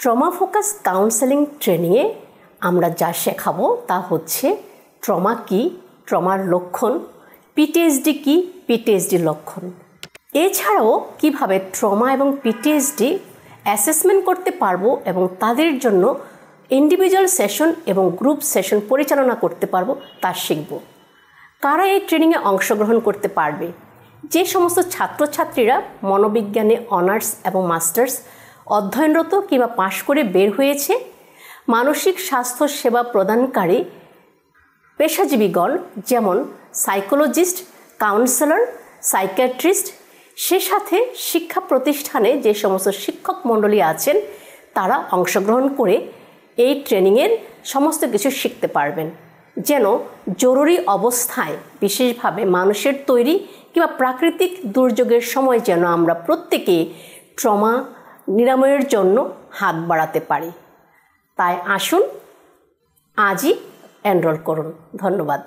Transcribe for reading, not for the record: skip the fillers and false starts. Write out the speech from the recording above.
Trauma focus counselling ট্রেনিংয়ে আমরা যা শেখাবো তা হচ্ছে ট্রমা কী, ট্রমার লক্ষণ, পিটিএসডি কী, পিটিএসডি লক্ষণ। এছাড়াও কিভাবে ট্রমা এবং পিটিএসডি অ্যাসেসমেন্ট করতে পারবো এবং তাদের জন্য ইন্ডিভিজুয়াল সেশন এবং গ্রুপ সেশন পরিচালনা করতে পারবো তা শিখব। কারা এই ট্রেনিংয়ে অংশগ্রহণ করতে পারবে? যে সমস্ত ছাত্রছাত্রীরা মনোবিজ্ঞানে অনার্স এবং মাস্টার্স অধ্যয়নরত কিংবা পাশ করে বের হয়েছে, মানসিক স্বাস্থ্য সেবা প্রদানকারী পেশাজীবীগণ যেমন সাইকোলজিস্ট, কাউন্সেলর, সাইকিয়াট্রিস্ট, সে সাথে শিক্ষা প্রতিষ্ঠানে যে সমস্ত শিক্ষক মণ্ডলী আছেন তারা অংশগ্রহণ করে এই ট্রেনিংয়ের সমস্ত কিছু শিখতে পারবেন, যেন জরুরি অবস্থায় বিশেষভাবে মানুষের তৈরি কিংবা প্রাকৃতিক দুর্যোগের সময় যেন আমরা প্রত্যেকে ট্রমা নিরাময়ের জন্য হাত বাড়াতে পারি। তাই আসুন আজই এনরোল করুন। ধন্যবাদ।